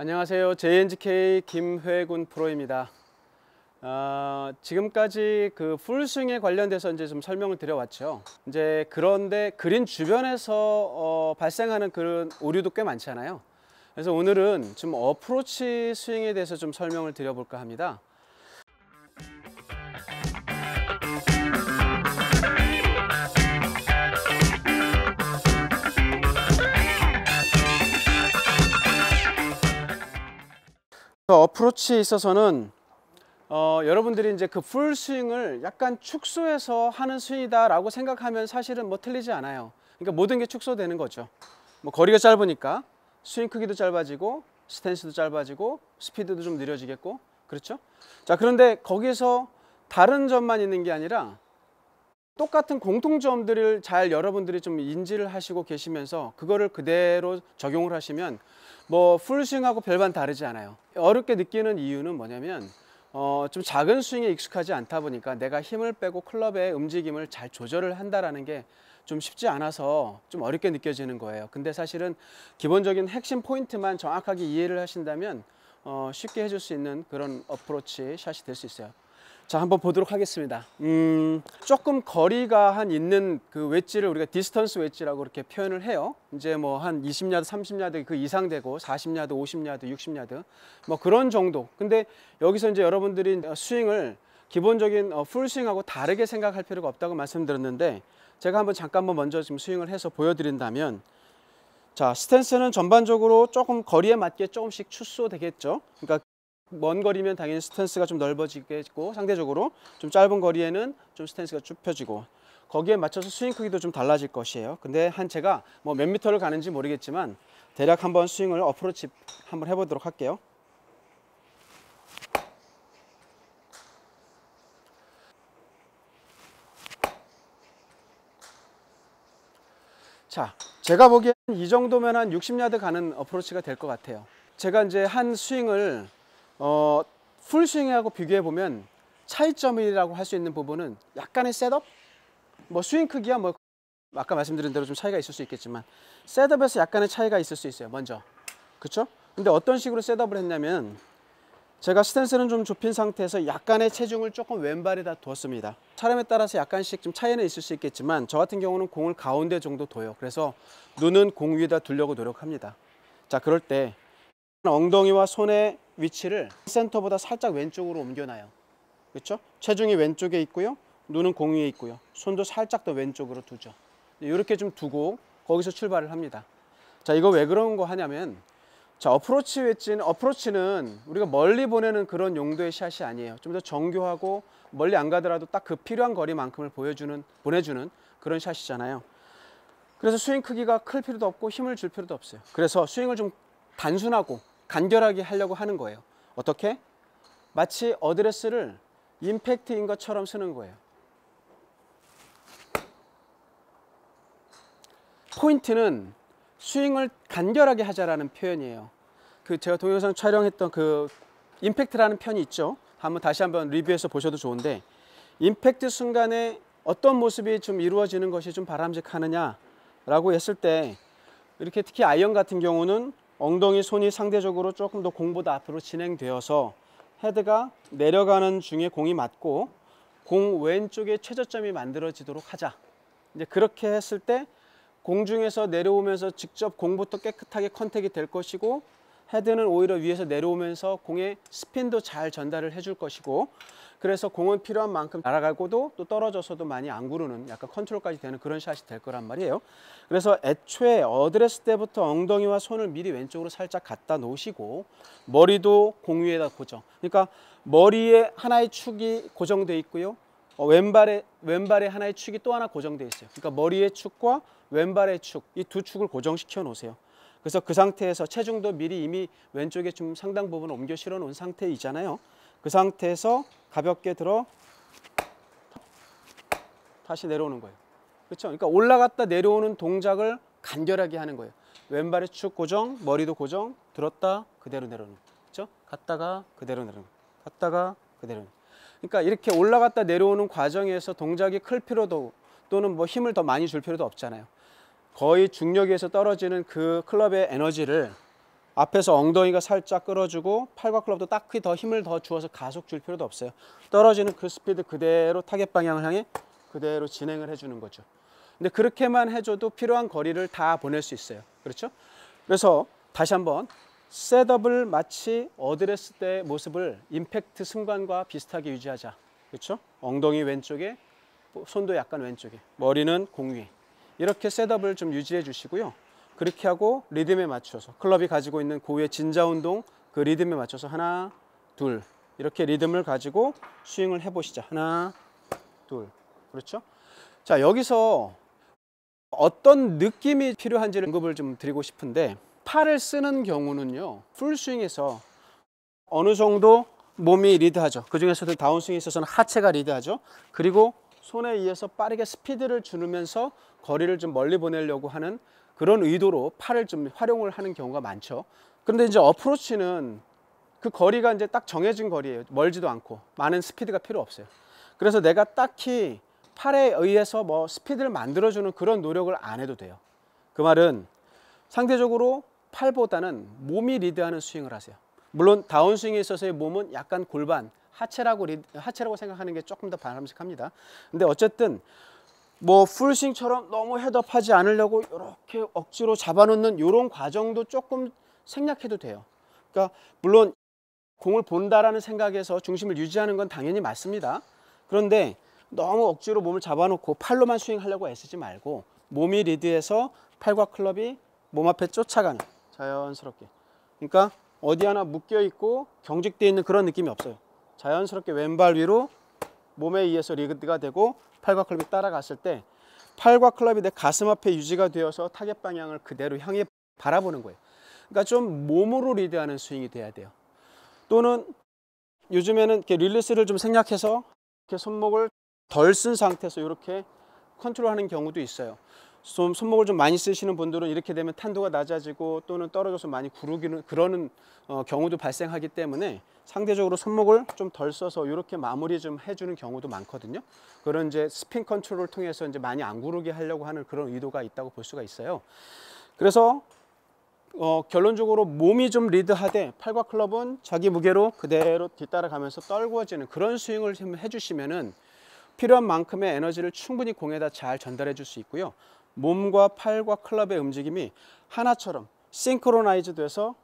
안녕하세요. JNGK 김회군 프로입니다. 지금까지 그 풀스윙에 관련돼서 이제 좀 설명을 드려왔죠. 이제 그런데 그린 주변에서 발생하는 그런 오류도 꽤 많잖아요. 그래서 오늘은 좀 어프로치 스윙에 대해서 좀 설명을 드려볼까 합니다. 어프로치에 있어서는 여러분들이 이제 그 풀스윙을 약간 축소해서 하는 스윙이다 라고 생각하면 사실은 뭐 틀리지 않아요. 그러니까 모든 게 축소되는 거죠. 뭐 거리가 짧으니까 스윙 크기도 짧아지고 스탠스도 짧아지고 스피드도 좀 느려지겠고, 그렇죠? 자, 그런데 거기서 다른 점만 있는 게 아니라 똑같은 공통점들을 잘 여러분들이 좀 인지를 하시고 계시면서 그거를 그대로 적용을 하시면 뭐 풀스윙하고 별반 다르지 않아요. 어렵게 느끼는 이유는 뭐냐면 좀 작은 스윙에 익숙하지 않다 보니까 내가 힘을 빼고 클럽의 움직임을 잘 조절을 한다라는 게 좀 쉽지 않아서 좀 어렵게 느껴지는 거예요. 근데 사실은 기본적인 핵심 포인트만 정확하게 이해를 하신다면 쉽게 해줄 수 있는 그런 어프로치 샷이 될 수 있어요. 자, 한번 보도록 하겠습니다. 조금 거리가 한 있는 그 웨지를 우리가 디스턴스 웨지라고 이렇게 표현을 해요. 이제 뭐 한 20야드, 30야드 그 이상 되고 40야드, 50야드, 60야드 뭐 그런 정도. 근데 여기서 이제 여러분들이 스윙을 기본적인 풀스윙하고 다르게 생각할 필요가 없다고 말씀드렸는데, 제가 한번 잠깐만 먼저 지금 스윙을 해서 보여드린다면, 자, 스탠스는 전반적으로 조금 거리에 맞게 조금씩 축소되겠죠. 그러니까 먼 거리면 당연히 스탠스가 좀 넓어지겠고, 상대적으로 좀 짧은 거리에는 좀 스탠스가 좁혀지고, 거기에 맞춰서 스윙 크기도 좀 달라질 것이에요. 근데 제가 뭐 몇 미터를 가는지 모르겠지만 대략 한번 스윙을 어프로치 한번 해보도록 할게요. 자, 제가 보기엔 이 정도면 한 60야드 가는 어프로치가 될 것 같아요. 제가 이제 한 스윙을 풀스윙하고 비교해 보면 차이점이라고 할 수 있는 부분은 약간의 셋업, 뭐 스윙 크기야 뭐 아까 말씀드린 대로 좀 차이가 있을 수 있겠지만 셋업에서 약간의 차이가 있을 수 있어요. 먼저, 그렇죠? 근데 어떤 식으로 셋업을 했냐면, 제가 스탠스는 좀 좁힌 상태에서 약간의 체중을 조금 왼발에다 두었습니다. 사람에 따라서 약간씩 좀 차이는 있을 수 있겠지만 저 같은 경우는 공을 가운데 정도 둬요. 그래서 눈은 공 위에다 두려고 노력합니다. 자, 그럴 때 엉덩이와 손의 위치를 센터보다 살짝 왼쪽으로 옮겨놔요. 그렇죠? 체중이 왼쪽에 있고요, 눈은 공 위에 있고요, 손도 살짝 더 왼쪽으로 두죠. 이렇게 좀 두고 거기서 출발을 합니다. 자, 이거 왜 그런 거 하냐면, 자, 어프로치는 우리가 멀리 보내는 그런 용도의 샷이 아니에요. 좀 더 정교하고 멀리 안 가더라도 딱 그 필요한 거리만큼을 보내주는 그런 샷이잖아요. 그래서 스윙 크기가 클 필요도 없고 힘을 줄 필요도 없어요. 그래서 스윙을 좀 단순하고 간결하게 하려고 하는 거예요. 어떻게? 마치 어드레스를 임팩트인 것처럼 쓰는 거예요. 포인트는 스윙을 간결하게 하자라는 표현이에요. 제가 동영상 촬영했던 그 임팩트라는 편이 있죠. 다시 한번 리뷰해서 보셔도 좋은데, 임팩트 순간에 어떤 모습이 좀 이루어지는 것이 좀 바람직하느냐라고 했을 때, 이렇게 특히 아이언 같은 경우는 엉덩이 손이 상대적으로 조금 더 공보다 앞으로 진행되어서 헤드가 내려가는 중에 공이 맞고 공 왼쪽에 최저점이 만들어지도록 하자. 이제 그렇게 했을 때 공중에서 내려오면서 직접 공부터 깨끗하게 컨택이 될 것이고, 헤드는 오히려 위에서 내려오면서 공의 스핀도 잘 전달을 해줄 것이고, 그래서 공은 필요한 만큼 날아가고도 또 떨어져서도 많이 안 구르는 약간 컨트롤까지 되는 그런 샷이 될 거란 말이에요. 그래서 애초에 어드레스 때부터 엉덩이와 손을 미리 왼쪽으로 살짝 갖다 놓으시고, 머리도 공 위에다 고정. 그러니까 머리에 하나의 축이 고정되어 있고요, 왼발에 하나의 축이 또 하나 고정되어 있어요. 그러니까 머리의 축과 왼발의 축, 이 두 축을 고정시켜 놓으세요. 그래서 그 상태에서 체중도 미리 이미 왼쪽에 좀 상당 부분 옮겨 실어 놓은 상태이잖아요. 그 상태에서 가볍게 들어 다시 내려오는 거예요. 그렇죠? 그러니까 올라갔다 내려오는 동작을 간결하게 하는 거예요. 왼발의 축 고정, 머리도 고정, 들었다 그대로 내려오는 거예요. 그렇죠? 갔다가 그대로 내려오는 거예요. 갔다가 그대로. 그러니까 이렇게 올라갔다 내려오는 과정에서 동작이 클 필요도, 또는 뭐 힘을 더 많이 줄 필요도 없잖아요. 거의 중력에서 떨어지는 그 클럽의 에너지를 앞에서 엉덩이가 살짝 끌어주고 팔과 클럽도 딱히 더 힘을 더 주어서 가속 줄 필요도 없어요. 떨어지는 그 스피드 그대로 타겟 방향을 향해 그대로 진행을 해주는 거죠. 근데 그렇게만 해줘도 필요한 거리를 다 보낼 수 있어요. 그렇죠? 그래서 다시 한번 셋업을 마치 어드레스 때 모습을 임팩트 순간과 비슷하게 유지하자. 그렇죠? 엉덩이 왼쪽에, 손도 약간 왼쪽에, 머리는 공 위에. 이렇게 셋업을 좀 유지해 주시고요. 그렇게 하고 리듬에 맞춰서 클럽이 가지고 있는 고유의 진자 운동 그 리듬에 맞춰서 하나, 둘 이렇게 리듬을 가지고 스윙을 해보시죠. 하나, 둘. 그렇죠? 자, 여기서 어떤 느낌이 필요한지를 언급을 좀 드리고 싶은데 팔을 쓰는 경우는요. 풀스윙에서 어느 정도 몸이 리드하죠. 그 중에서도 다운스윙에 있어서는 하체가 리드하죠. 그리고 손에 의해서 빠르게 스피드를 주면서 거리를 좀 멀리 보내려고 하는 그런 의도로 팔을 좀 활용을 하는 경우가 많죠. 그런데 이제 어프로치는 그 거리가 이제 딱 정해진 거리예요. 멀지도 않고 많은 스피드가 필요 없어요. 그래서 내가 딱히 팔에 의해서 뭐 스피드를 만들어주는 그런 노력을 안 해도 돼요. 그 말은 상대적으로 팔보다는 몸이 리드하는 스윙을 하세요. 물론 다운스윙에 있어서의 몸은 약간 골반, 하체라고 생각하는 게 조금 더 바람직합니다. 근데 어쨌든 뭐 풀스윙처럼 너무 헤드업하지 않으려고 이렇게 억지로 잡아놓는 이런 과정도 조금 생략해도 돼요. 그러니까 물론 공을 본다라는 생각에서 중심을 유지하는 건 당연히 맞습니다. 그런데 너무 억지로 몸을 잡아놓고 팔로만 스윙하려고 애쓰지 말고 몸이 리드해서 팔과 클럽이 몸 앞에 쫓아가는 자연스럽게. 그러니까 어디 하나 묶여 있고 경직되어 있는 그런 느낌이 없어요. 자연스럽게 왼발 위로 몸에 의해서 리드가 되고 팔과 클럽이 따라갔을 때 팔과 클럽이 내 가슴 앞에 유지가 되어서 타겟 방향을 그대로 향해 바라보는 거예요. 그러니까 좀 몸으로 리드하는 스윙이 돼야 돼요. 또는 요즘에는 이렇게 릴리스를 좀 생략해서 이렇게 손목을 덜 쓴 상태에서 이렇게 컨트롤하는 경우도 있어요. 손목을 좀 많이 쓰시는 분들은 이렇게 되면 탄도가 낮아지고 또는 떨어져서 많이 구르기는 그러는 경우도 발생하기 때문에 상대적으로 손목을 좀 덜 써서 이렇게 마무리 좀 해주는 경우도 많거든요. 그런 이제 스핀 컨트롤을 통해서 이제 많이 안 구르게 하려고 하는 그런 의도가 있다고 볼 수가 있어요. 그래서 결론적으로 몸이 좀 리드하되 팔과 클럽은 자기 무게로 그대로 뒤따라가면서 떨구어지는 그런 스윙을 해주시면은 필요한 만큼의 에너지를 충분히 공에다 잘 전달해 줄 수 있고요. 몸과 팔과 클럽의 움직임이 하나처럼 싱크로나이즈 돼서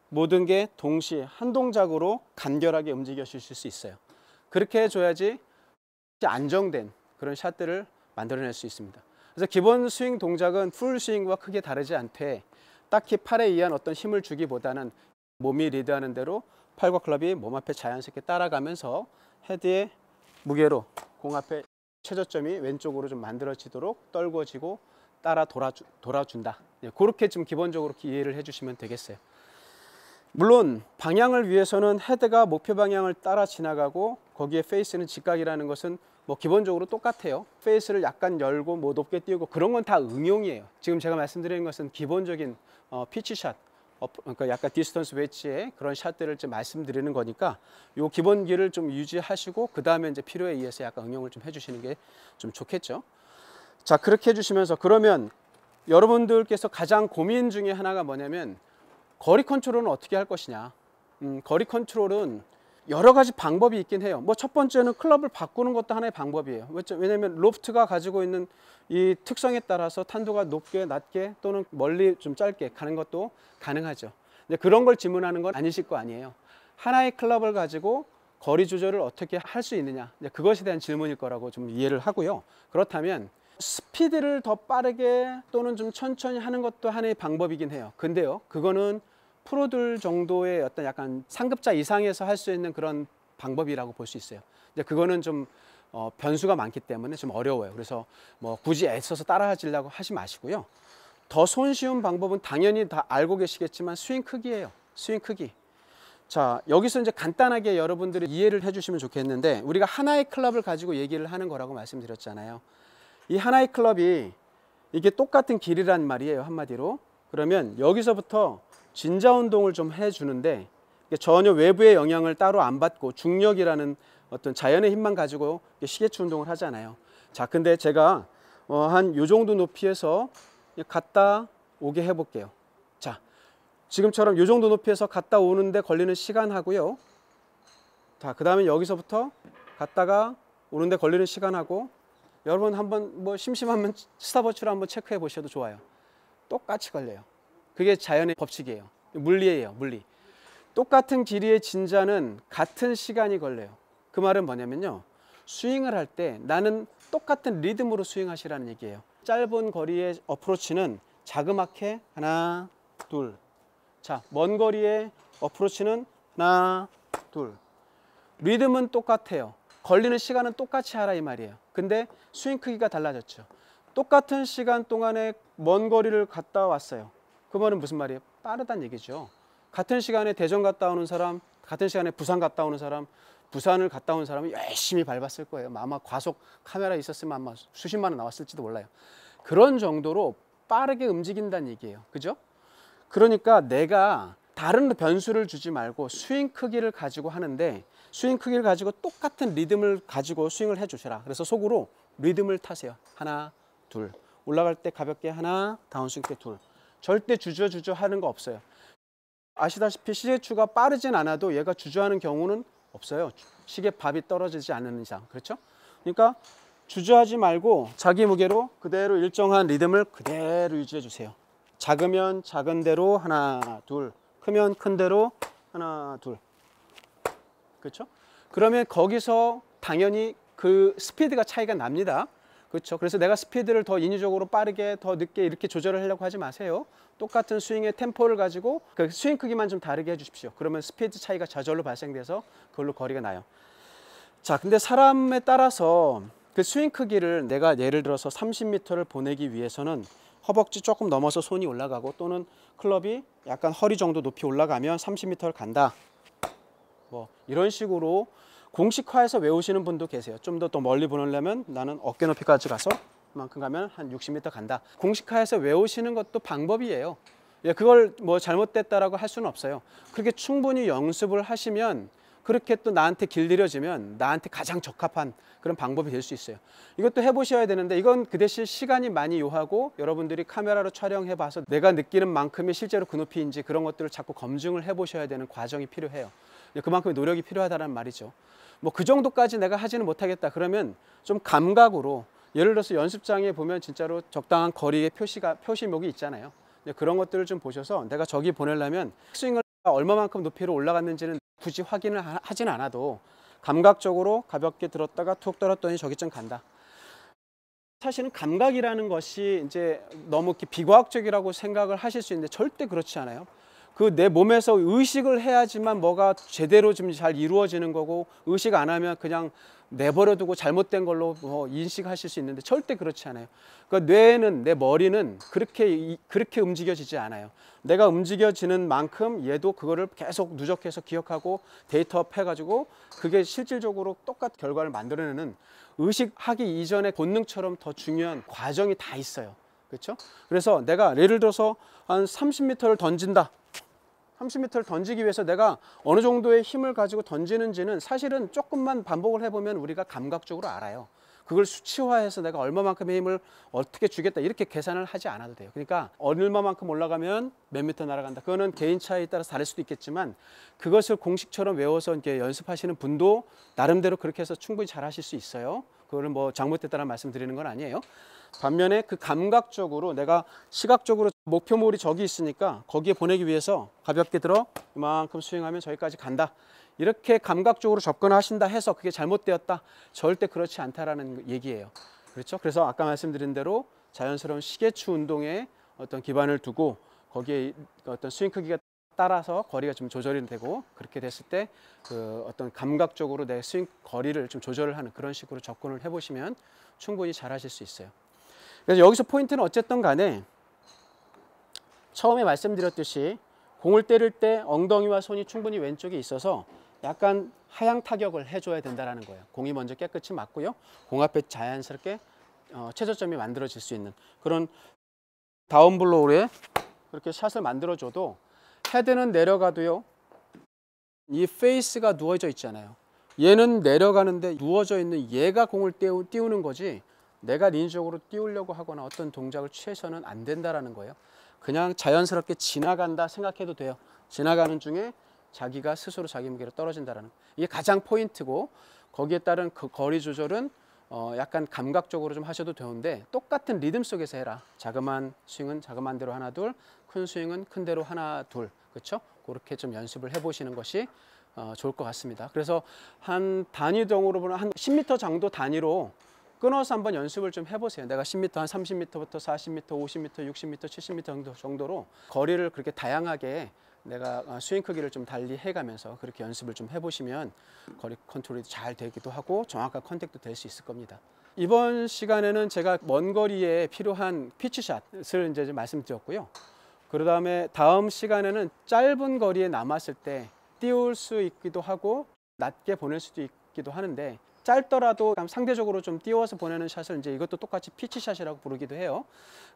모든 게 동시에 한 동작으로 간결하게 움직여 주실 수 있어요. 그렇게 해줘야지 안정된 그런 샷들을 만들어낼 수 있습니다. 그래서 기본 스윙 동작은 풀 스윙과 크게 다르지 않되 딱히 팔에 의한 어떤 힘을 주기보다는 몸이 리드하는 대로 팔과 클럽이 몸 앞에 자연스럽게 따라가면서 헤드의 무게로 공 앞에 최저점이 왼쪽으로 좀 만들어지도록 떨궈지고 따라 돌아준다. 그렇게 좀 기본적으로 이해를 해주시면 되겠어요. 물론 방향을 위해서는 헤드가 목표 방향을 따라 지나가고 거기에 페이스는 직각이라는 것은 뭐 기본적으로 똑같아요. 페이스를 약간 열고 뭐 높게 띄우고 그런 건 다 응용이에요. 지금 제가 말씀드리는 것은 기본적인 피치샷, 그러니까 약간 디스턴스 웨지의 그런 샷들을 좀 말씀드리는 거니까 요 기본기를 좀 유지하시고 그 다음에 이제 필요에 의해서 약간 응용을 좀 해주시는 게 좀 좋겠죠. 자, 그렇게 해주시면서 그러면 여러분들께서 가장 고민 중에 하나가 뭐냐면 거리 컨트롤은 어떻게 할 것이냐. 거리 컨트롤은 여러 가지 방법이 있긴 해요. 뭐 첫 번째는 클럽을 바꾸는 것도 하나의 방법이에요. 왜냐하면 로프트가 가지고 있는 이 특성에 따라서 탄도가 높게 낮게 또는 멀리 좀 짧게 가는 것도 가능하죠. 근데 그런 걸 질문하는 건 아니실 거 아니에요. 하나의 클럽을 가지고 거리 조절을 어떻게 할 수 있느냐, 그것에 대한 질문일 거라고 좀 이해를 하고요. 그렇다면 스피드를 더 빠르게 또는 좀 천천히 하는 것도 하나의 방법이긴 해요. 근데요, 그거는 프로들 정도의 어떤 약간 상급자 이상에서 할 수 있는 그런 방법이라고 볼 수 있어요. 근데 그거는 좀 변수가 많기 때문에 좀 어려워요. 그래서 뭐 굳이 애써서 따라하시려고 하지 마시고요. 더 손쉬운 방법은 당연히 다 알고 계시겠지만 스윙 크기예요. 스윙 크기. 자, 여기서 이제 간단하게 여러분들이 이해를 해주시면 좋겠는데 우리가 하나의 클럽을 가지고 얘기를 하는 거라고 말씀드렸잖아요. 이 하나의 클럽이 이게 똑같은 길이란 말이에요. 한마디로. 그러면 여기서부터 진자 운동을 좀 해주는데 전혀 외부의 영향을 따로 안 받고 중력이라는 어떤 자연의 힘만 가지고 시계추 운동을 하잖아요. 자, 근데 제가 한 요 정도 높이에서 갔다 오게 해볼게요. 자, 지금처럼 이 정도 높이에서 갔다 오는데 걸리는 시간하고요. 자, 그 다음에 여기서부터 갔다가 오는데 걸리는 시간하고, 여러분 한번 뭐 심심하면 스탑워치로 한번 체크해 보셔도 좋아요. 똑같이 걸려요. 그게 자연의 법칙이에요. 물리예요, 물리. 똑같은 길이의 진자는 같은 시간이 걸려요. 그 말은 뭐냐면요, 스윙을 할 때 나는 똑같은 리듬으로 스윙하시라는 얘기예요. 짧은 거리의 어프로치는 자그맣게 하나, 둘. 자, 먼 거리의 어프로치는 하나, 둘. 리듬은 똑같아요. 걸리는 시간은 똑같이 하라 이 말이에요. 근데 스윙 크기가 달라졌죠. 똑같은 시간 동안에 먼 거리를 갔다 왔어요. 그 말은 무슨 말이에요? 빠르다는 얘기죠. 같은 시간에 대전 갔다 오는 사람, 같은 시간에 부산 갔다 오는 사람, 부산을 갔다 온 사람은 열심히 밟았을 거예요. 아마 과속 카메라 있었으면 아마 수십만 원 나왔을지도 몰라요. 그런 정도로 빠르게 움직인다는 얘기예요. 그죠? 그러니까 내가 다른 변수를 주지 말고 스윙 크기를 가지고 하는데, 스윙 크기를 가지고 똑같은 리듬을 가지고 스윙을 해 주셔라. 그래서 속으로 리듬을 타세요. 하나, 둘. 올라갈 때 가볍게 하나, 다운스윙 때 둘. 절대 주저주저 하는 거 없어요. 아시다시피 시계추가 빠르진 않아도 얘가 주저하는 경우는 없어요. 시계밥이 떨어지지 않는 이상. 그렇죠? 그러니까 주저하지 말고 자기 무게로 그대로 일정한 리듬을 그대로 유지해 주세요. 작으면 작은 대로 하나, 둘. 크면 큰 대로 하나, 둘. 그렇죠? 그러면 거기서 당연히 그 스피드가 차이가 납니다. 그렇죠? 그래서 내가 스피드를 더 인위적으로 빠르게 더 늦게 이렇게 조절을 하려고 하지 마세요. 똑같은 스윙의 템포를 가지고 그 스윙 크기만 좀 다르게 해주십시오. 그러면 스피드 차이가 저절로 발생돼서 그걸로 거리가 나요. 자, 근데 사람에 따라서 그 스윙 크기를 내가 예를 들어서 30m를 보내기 위해서는 허벅지 조금 넘어서 손이 올라가고, 또는 클럽이 약간 허리 정도 높이 올라가면 30m를 간다. 뭐 이런 식으로 공식화해서 외우시는 분도 계세요. 좀 더 멀리 보내려면 나는 어깨 높이까지 가서 그만큼 가면 한 60m 간다. 공식화해서 외우시는 것도 방법이에요. 예, 그걸 뭐 잘못됐다라고 할 수는 없어요. 그렇게 충분히 연습을 하시면, 그렇게 또 나한테 길들여지면 나한테 가장 적합한 그런 방법이 될 수 있어요. 이것도 해보셔야 되는데, 이건 그 대신 시간이 많이 요하고 여러분들이 카메라로 촬영해 봐서 내가 느끼는 만큼이 실제로 그 높이인지 그런 것들을 자꾸 검증을 해 보셔야 되는 과정이 필요해요. 그만큼의 노력이 필요하다는 말이죠. 뭐 그 정도까지 내가 하지는 못하겠다 그러면 좀 감각으로, 예를 들어서 연습장에 보면 진짜로 적당한 거리의 표시목이 있잖아요. 그런 것들을 좀 보셔서 내가 저기 보내려면 스윙을 얼마만큼 높이로 올라갔는지는 굳이 확인을 하진 않아도 감각적으로 가볍게 들었다가 툭 떨었더니 저기쯤 간다. 사실은 감각이라는 것이 이제 너무 이렇게 비과학적이라고 생각을 하실 수 있는데 절대 그렇지 않아요. 그 내 몸에서 의식을 해야지만 뭐가 제대로 좀 잘 이루어지는 거고, 의식 안 하면 그냥 내버려두고 잘못된 걸로 뭐 인식하실 수 있는데 절대 그렇지 않아요. 그러니까 뇌는, 내 머리는 그렇게 움직여지지 않아요. 내가 움직여지는 만큼 얘도 그거를 계속 누적해서 기억하고 데이터업 해가지고 그게 실질적으로 똑같은 결과를 만들어내는, 의식하기 이전의 본능처럼 더 중요한 과정이 다 있어요. 그렇죠? 그래서 내가 예를 들어서 한 30m를 던진다. 30m를 던지기 위해서 내가 어느 정도의 힘을 가지고 던지는지는 사실은 조금만 반복을 해보면 우리가 감각적으로 알아요. 그걸 수치화해서 내가 얼마만큼의 힘을 어떻게 주겠다 이렇게 계산을 하지 않아도 돼요. 그러니까 얼마만큼 올라가면 몇 미터 날아간다. 그거는 개인 차이에 따라서 다를 수도 있겠지만, 그것을 공식처럼 외워서 이렇게 연습하시는 분도 나름대로 그렇게 해서 충분히 잘 하실 수 있어요. 그거를 뭐 잘못됐다는 말씀 드리는 건 아니에요. 반면에 그 감각적으로 내가 시각적으로 목표물이 저기 있으니까 거기에 보내기 위해서 가볍게 들어 이만큼 스윙하면 저기까지 간다. 이렇게 감각적으로 접근하신다 해서 그게 잘못되었다. 절대 그렇지 않다라는 얘기예요. 그렇죠? 그래서 아까 말씀드린 대로 자연스러운 시계추 운동에 어떤 기반을 두고 거기에 어떤 스윙 크기가 따라서 거리가 좀 조절이 되고, 그렇게 됐을 때 그 어떤 감각적으로 내 스윙 거리를 좀 조절을 하는 그런 식으로 접근을 해보시면 충분히 잘 하실 수 있어요. 그래서 여기서 포인트는 어쨌든 간에 처음에 말씀드렸듯이 공을 때릴 때 엉덩이와 손이 충분히 왼쪽에 있어서 약간 하향 타격을 해줘야 된다는 거예요. 공이 먼저 깨끗이 맞고요. 공 앞에 자연스럽게 최저점이 만들어질 수 있는 그런 다운블로우에 그렇게 샷을 만들어줘도, 헤드는 내려가도요. 이 페이스가 누워져 있잖아요. 얘는 내려가는데 누워져 있는 얘가 공을 띄우는 거지 내가 인위적으로 띄우려고 하거나 어떤 동작을 취해서는 안 된다라는 거예요. 그냥 자연스럽게 지나간다 생각해도 돼요. 지나가는 중에 자기가 스스로 자기 무게로 떨어진다라는 이게 가장 포인트고, 거기에 따른 그 거리 조절은 약간 감각적으로 좀 하셔도 되는데 똑같은 리듬 속에서 해라. 자그마한 스윙은 자그마한 대로 하나 둘, 큰 스윙은 큰 대로 하나 둘, 그렇죠? 그렇게 좀 연습을 해보시는 것이 좋을 것 같습니다. 그래서 한 단위적으로 보면 한 10m 정도 단위로 끊어서 한번 연습을 좀 해보세요. 내가 10m, 한 30m부터 40m, 50m, 60m, 70m 정도로 거리를 그렇게 다양하게 내가 스윙 크기를 좀 달리 해가면서 그렇게 연습을 좀 해보시면 거리 컨트롤이 잘 되기도 하고 정확한 컨택도 될 수 있을 겁니다. 이번 시간에는 제가 먼 거리에 필요한 피치샷을 이제 좀 말씀드렸고요. 그 다음에 다음 시간에는 짧은 거리에 남았을 때 띄울 수 있기도 하고 낮게 보낼 수도 있기도 하는데, 짧더라도 상대적으로 좀 띄워서 보내는 샷을 이제 이것도 똑같이 피치샷이라고 부르기도 해요.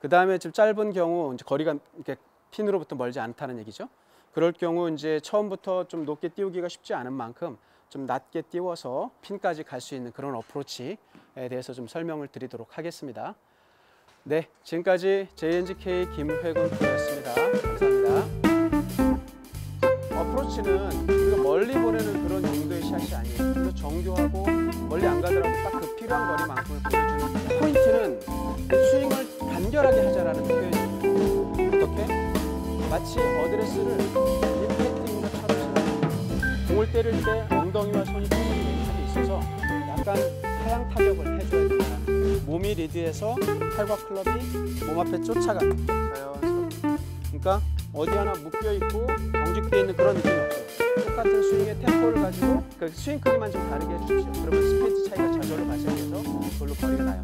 그 다음에 좀 짧은 경우 이제 거리가 이렇게 핀으로부터 멀지 않다는 얘기죠. 그럴 경우 이제 처음부터 좀 높게 띄우기가 쉽지 않은 만큼 좀 낮게 띄워서 핀까지 갈 수 있는 그런 어프로치에 대해서 좀 설명을 드리도록 하겠습니다. 네, 지금까지 JNGK 김회근 프로였습니다. 감사합니다. 어프로치는 우리가 멀리 보내는 그런 용도의 샷이 아니에요. 좀 더 정교하고 멀리 안 가더라도 딱 그 필요한 거리만큼을 보여주는, 포인트는 스윙을 간결하게 하자라는 표현이에요. 어떻게? 마치 어드레스를 임팩트 것처럼 공을 때릴 때 엉덩이와 손이 핀이 있어서 약간 하향 타격을 해줘야 됩니다. 몸이 리드해서 팔과 클럽이 몸 앞에 쫓아가는 자연스럽게. 그러니까 어디 하나 묶여있고 경직되어 있는 그런 느낌이 없어요. 똑같은 스윙의 템포를 가지고 그 스윙 크기만 좀 다르게 해주십시오. 그러면 스피드 차이가 저절로 발생해서 그걸로 거리가 나요.